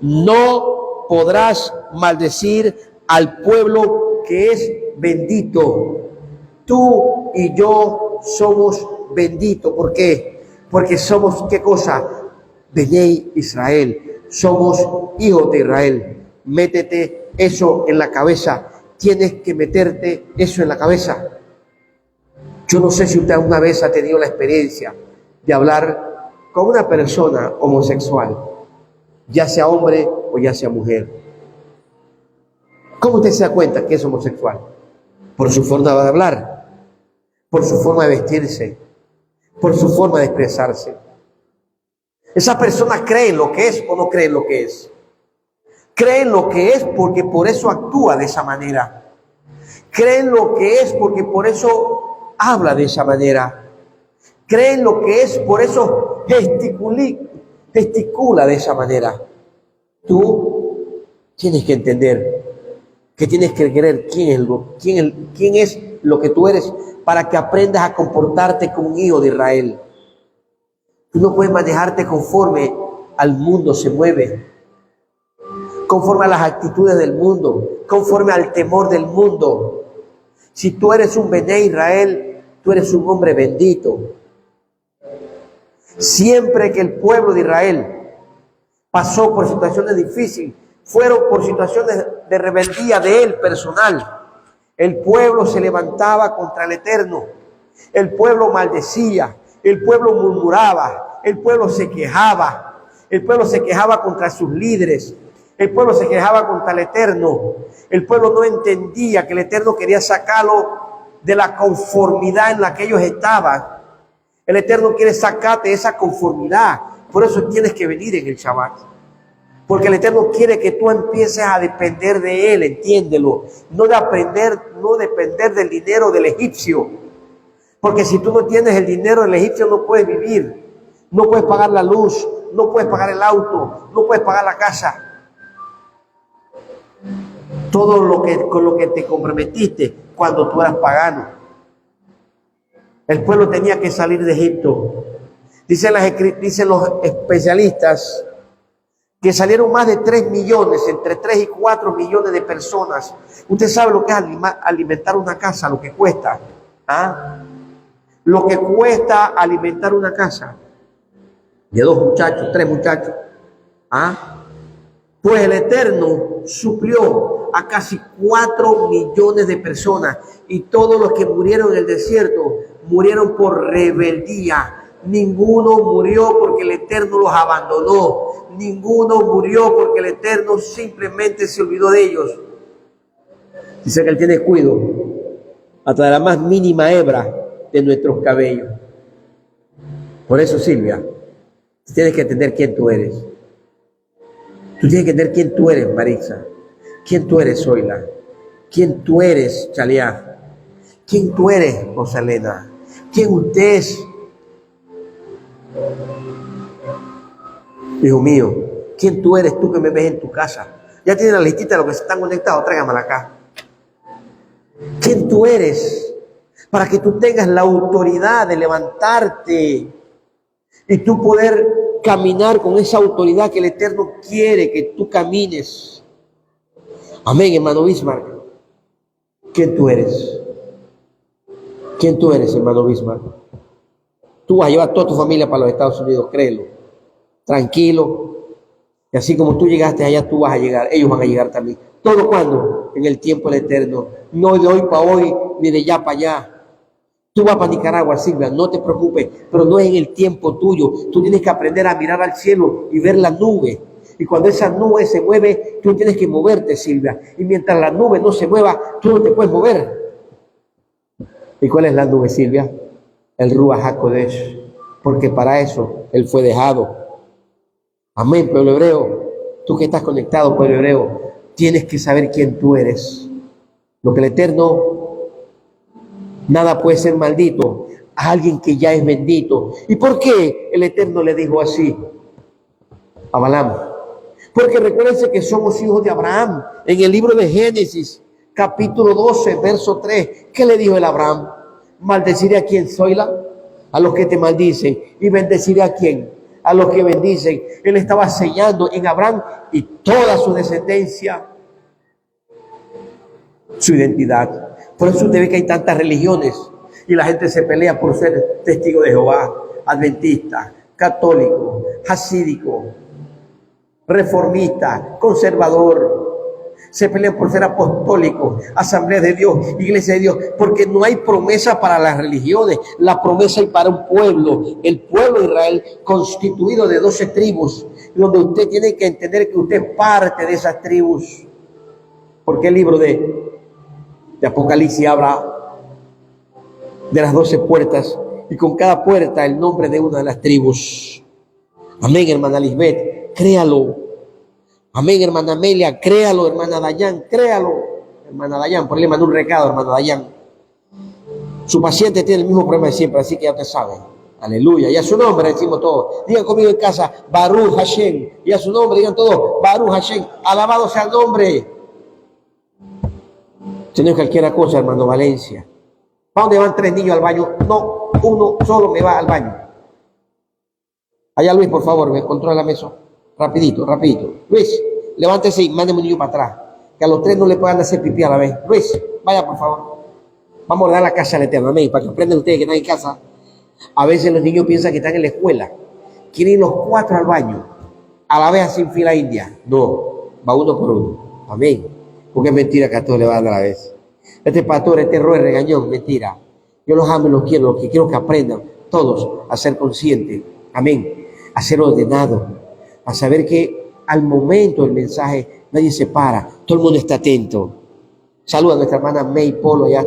no podrás maldecir al pueblo que es bendito. Tú y yo somos benditos. ¿Por qué? Porque somos, ¿qué cosa? Bnei Israel. Somos hijos de Israel. Métete eso en la cabeza. Tienes que meterte eso en la cabeza. Yo no sé si usted alguna vez ha tenido la experiencia de hablar con una persona homosexual, ya sea hombre o ya sea mujer. ¿Cómo usted se da cuenta que es homosexual? Por su forma de hablar, por su forma de vestirse, por su forma de expresarse. Esa persona cree en lo que es o no cree en lo que es. Cree en lo que es porque por eso actúa de esa manera. Cree en lo que es porque por eso habla de esa manera. Cree en lo que es, por eso gesticula de esa manera. Tú tienes que entender que tienes que creer quién es lo que tú eres para que aprendas a comportarte como un hijo de Israel. Tú no puedes manejarte conforme al mundo se mueve, conforme a las actitudes del mundo, conforme al temor del mundo. Si tú eres un Bnei Israel, tú eres un hombre bendito. Siempre que el pueblo de Israel pasó por situaciones difíciles, fueron por situaciones de rebeldía de él personal. El pueblo se levantaba contra el Eterno. El pueblo maldecía. El pueblo murmuraba. El pueblo se quejaba. El pueblo se quejaba contra sus líderes. El pueblo se quejaba contra el Eterno. El pueblo no entendía que el Eterno quería sacarlo de la conformidad en la que ellos estaban. El Eterno quiere sacarte de esa conformidad. Por eso tienes que venir en el Shabbat. Porque el Eterno quiere que tú empieces a depender de Él, entiéndelo. No depender del dinero del egipcio. Porque si tú no tienes el dinero del egipcio no puedes vivir. No puedes pagar la luz, no puedes pagar el auto, no puedes pagar la casa. Todo con lo que te comprometiste cuando tú eras pagano. El pueblo tenía que salir de Egipto. Dicen los especialistas que salieron más de 3 millones, entre 3 y 4 millones de personas. Usted sabe lo que es alimentar una casa, lo que cuesta. ¿Ah? Lo que cuesta alimentar una casa. De 2 muchachos, 3 muchachos. ¿Ah? Pues el Eterno suplió a casi 4 millones de personas. Y todos los que murieron en el desierto murieron por rebeldía. Ninguno murió porque el Eterno los abandonó. Ninguno murió porque el Eterno simplemente se olvidó de ellos. Dice que Él tiene cuidado hasta de la más mínima hebra de nuestros cabellos. Por eso, Silvia, tienes que entender quién tú eres. Tú tienes que entender quién tú eres, Marisa. Quién tú eres, Zoila. Quién tú eres, Chaliá. Quién tú eres, Rosalena. Quién usted es. Hijo mío, ¿quién tú eres tú que me ves en tu casa? Ya tienes la listita de los que están conectados, tráigamela acá. ¿Quién tú eres? Para que tú tengas la autoridad de levantarte y tú poder caminar con esa autoridad que el Eterno quiere que tú camines. Amén, hermano Bismarck. ¿Quién tú eres? ¿Quién tú eres, hermano Bismarck? Tú vas a llevar toda tu familia para los Estados Unidos, créelo. Tranquilo. Y así como tú llegaste allá, tú vas a llegar. Ellos van a llegar también. ¿Todo cuando? En el tiempo del Eterno. No de hoy para hoy, ni de allá para allá. Tú vas para Nicaragua, Silvia, no te preocupes, pero no es en el tiempo tuyo. Tú tienes que aprender a mirar al cielo y ver la nube. Y cuando esa nube se mueve, tú tienes que moverte, Silvia. Y mientras la nube no se mueva, tú no te puedes mover. ¿Y cuál es la nube, Silvia? El Ruach HaKodesh. Porque para eso Él fue dejado. Amén, pueblo hebreo. Tú que estás conectado, pueblo hebreo, tienes que saber quién tú eres. Lo que el Eterno, nada puede ser maldito. a alguien que ya es bendito. ¿Y por qué el Eterno le dijo así a Balaam? Porque recuérdense que somos hijos de Abraham. En el libro de Génesis, capítulo 12, verso 3, ¿qué le dijo el Abraham? ¿Maldeciré a quién, Zoila? A los que te maldicen. ¿Y bendeciré a quién? A los que bendicen. Él estaba sellando en Abraham y toda su descendencia su identidad. Por eso usted ve que hay tantas religiones y la gente se pelea por ser testigo de Jehová, adventista, católico, hasídico, reformista, conservador. Se pelean por ser apostólico, asamblea de Dios, iglesia de Dios, porque no hay promesa para las religiones. La promesa hay para un pueblo, el pueblo de Israel, constituido de 12 tribus, donde usted tiene que entender que usted es parte de esas tribus. Porque el libro de Apocalipsis habla de las 12 puertas y con cada puerta el nombre de una de las tribus. Amén, hermana Lisbeth, créalo. Amén, hermana Amelia, créalo, hermana Dayan, créalo. Hermana Dayan, por ahí le mandó un recado, hermana Dayan. Su paciente tiene el mismo problema de siempre, así que ya te sabe. Aleluya, y a su nombre decimos todos. Digan conmigo en casa, Baruch Hashem. Y a su nombre digan todos, Baruch Hashem. Alabado sea el nombre. Si no es cualquier cosa, hermano Valencia. ¿Para dónde van 3 niños al baño? No, uno solo me va al baño. Allá Luis, por favor, me controla la mesa. Rapidito, rapidito. Luis, levántese y mándeme un niño para atrás. Que a los 3 no le puedan hacer pipí a la vez. Luis, vaya por favor. Vamos a dar la casa al Eterno, amén. Para que aprendan ustedes que están en casa. A veces los niños piensan que están en la escuela. Quieren ir los 4 al baño. A la vez así en fila india. No, va uno por uno. Amén. Porque es mentira que a todos le van a dar a la vez. Este pastor, este roe regañón, mentira. Yo los amo y los quiero. Lo que quiero que aprendan todos a ser conscientes. Amén. A ser ordenados. A saber que al momento del mensaje nadie se para. Todo el mundo está atento. Saluda a nuestra hermana May Polo allá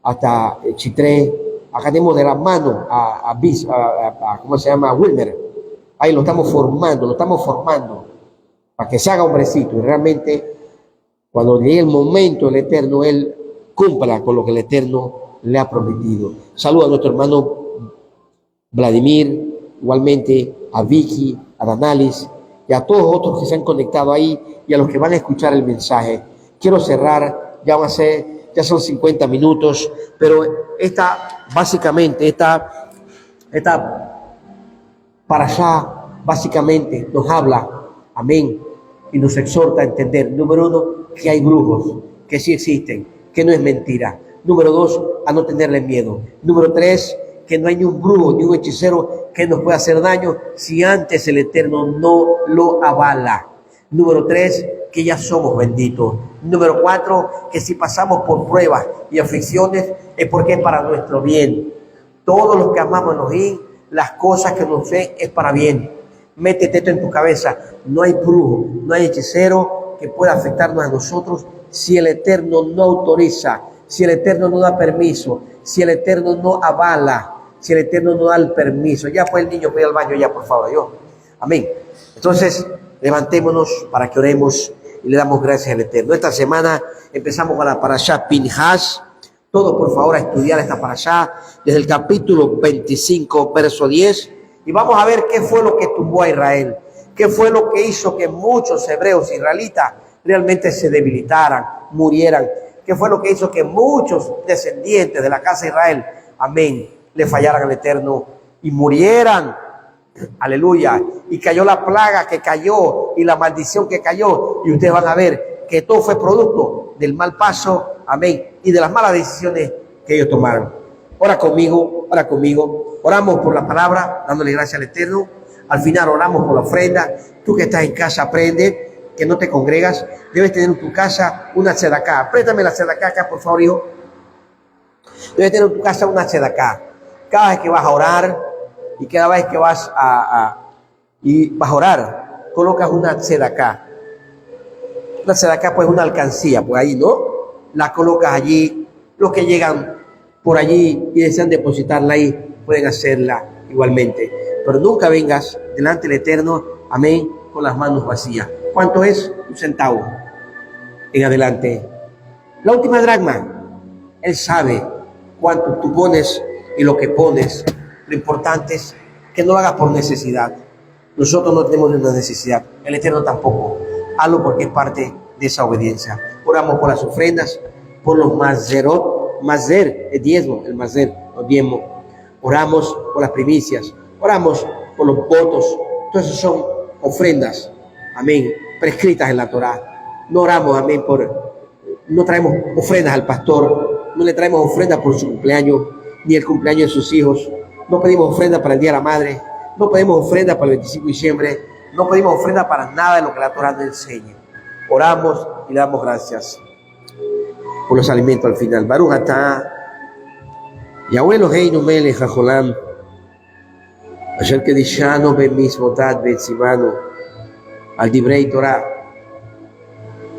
hasta Chitré. Acá tenemos de la mano a ¿cómo se llama? A Wilmer. Ahí lo estamos formando para que se haga hombrecito y realmente cuando llegue el momento el Eterno, Él cumpla con lo que el Eterno le ha prometido. Saluda a nuestro hermano Vladimir, igualmente a Vicky, a Danalis y a todos otros que se han conectado ahí y a los que van a escuchar el mensaje. Quiero cerrar, ya son 50 minutos, pero básicamente esta parashá básicamente nos habla, amén, y nos exhorta a entender, número 1, que hay brujos, que sí existen, que no es mentira. Número 2, a no tenerle miedo. Número 3, que no hay ni un brujo, ni un hechicero que nos pueda hacer daño si antes el Eterno no lo avala. Número 3, que ya somos benditos. Número 4, que si pasamos por pruebas y aflicciones es porque es para nuestro bien. Todos los que amamos a Elohim, las cosas que nos ven es para bien. Métete esto en tu cabeza. No hay brujo, no hay hechicero que pueda afectarnos a nosotros si el Eterno no autoriza, si el Eterno no da permiso, si el Eterno no avala, si el Eterno no da el permiso. Ya pues el niño puede ir al baño ya, por favor. Amén. Entonces, levantémonos para que oremos y le damos gracias al Eterno. Esta semana empezamos con la parashá Pinhas. Todos, por favor, a estudiar esta parashá desde el capítulo 25, verso 10. Y vamos a ver qué fue lo que tumbó a Israel. Qué fue lo que hizo que muchos hebreos israelitas realmente se debilitaran, murieran. Qué fue lo que hizo que muchos descendientes de la casa de Israel, amén, le fallaran al Eterno y murieran. Aleluya. Y cayó la plaga que cayó y la maldición que cayó. Y ustedes van a ver que todo fue producto del mal paso, amén, y de las malas decisiones que ellos tomaron. Ora conmigo, ora conmigo. Oramos por la palabra, dándole gracias al Eterno. Al final oramos por la ofrenda. Tú que estás en casa, aprende, que no te congregas. Debes tener en tu casa una tzedaká. Préstame la tzedaká acá, por favor, hijo. Debes tener en tu casa una tzedaká. Cada vez que vas a orar y cada vez que vas a orar, colocas una tzedaká. Una tzedaká pues una alcancía, pues ahí, ¿no? La colocas allí. Los que llegan por allí y desean depositarla ahí, pueden hacerla igualmente. Pero nunca vengas delante del Eterno, amén, con las manos vacías. ¿Cuánto es? 1 centavo. En adelante. La última dracma. Él sabe cuánto tú pones y lo que pones, lo importante es que no lo hagas por necesidad. Nosotros no tenemos una necesidad, el Eterno tampoco. Hazlo porque es parte de esa obediencia. Oramos por las ofrendas, por los mazer, el diezmo, el mazer, el diezmo. Oramos por las primicias, oramos por los votos. Todas esas son ofrendas, amén, prescritas en la Torá. No oramos, amén, no traemos ofrendas al pastor, no le traemos ofrendas por su cumpleaños, ni el cumpleaños de sus hijos. No pedimos ofrenda para el Día de la Madre, no pedimos ofrenda para el 25 de diciembre, no pedimos ofrenda para nada de lo que la Torá nos enseña. Oramos y le damos gracias por los alimentos al final. Baruch atah Yahweh Eloheinu melech haolam, asher kedishanu bemitzvotat betzivanu al divrei Torah.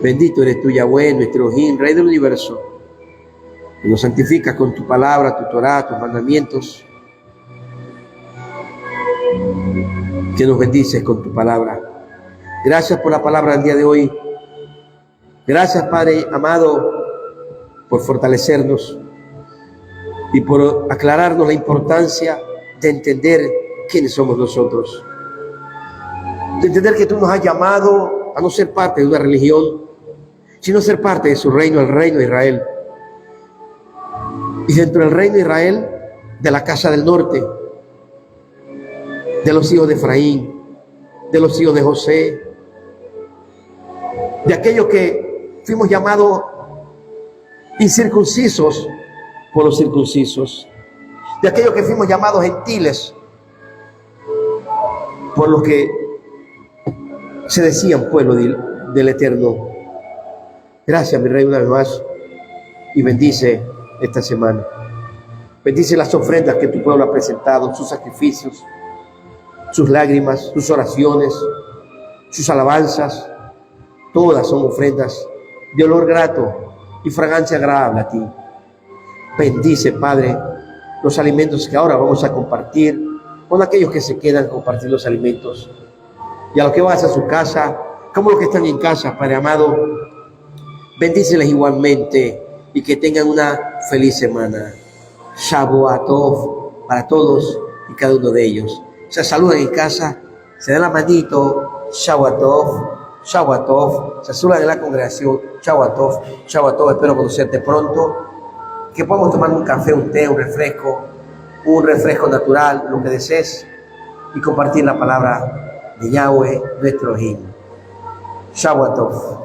Bendito eres tú, Yahweh, nuestro Elohim, Rey del universo, que nos santificas con tu palabra, tu Torah, tus mandamientos, que nos bendices con tu palabra. Gracias por la palabra del día de hoy. Gracias, Padre amado, por fortalecernos y por aclararnos la importancia de entender quiénes somos nosotros. De entender que tú nos has llamado a no ser parte de una religión, sino ser parte de su reino, el reino de Israel. Y dentro del reino de Israel, de la casa del norte, de los hijos de Efraín, de los hijos de José, de aquellos que fuimos llamados incircuncisos por los circuncisos, de aquellos que fuimos llamados gentiles por los que se decían pueblo del Eterno. Gracias, mi Rey, una vez más, y bendice esta semana. Bendice las ofrendas que tu pueblo ha presentado, sus sacrificios, sus lágrimas, sus oraciones, sus alabanzas. Todas son ofrendas de olor grato y fragancia agradable a ti. Bendice, Padre, los alimentos que ahora vamos a compartir con aquellos que se quedan a compartir los alimentos. Y a los que vas a su casa, como los que están en casa, Padre amado, bendíceles igualmente y que tengan una feliz semana. Shavuot Tov para todos y cada uno de ellos. Se saludan en casa, se dan la manito, Shavuot Tov, Shavuot Tov, se saludan en la congregación, Shavuot Tov, Shavuot Tov, espero conocerte pronto, que podamos tomar un café, un té, un refresco natural, lo que desees, y compartir la palabra de Yahweh, nuestro Elohim. Shavuot Tov.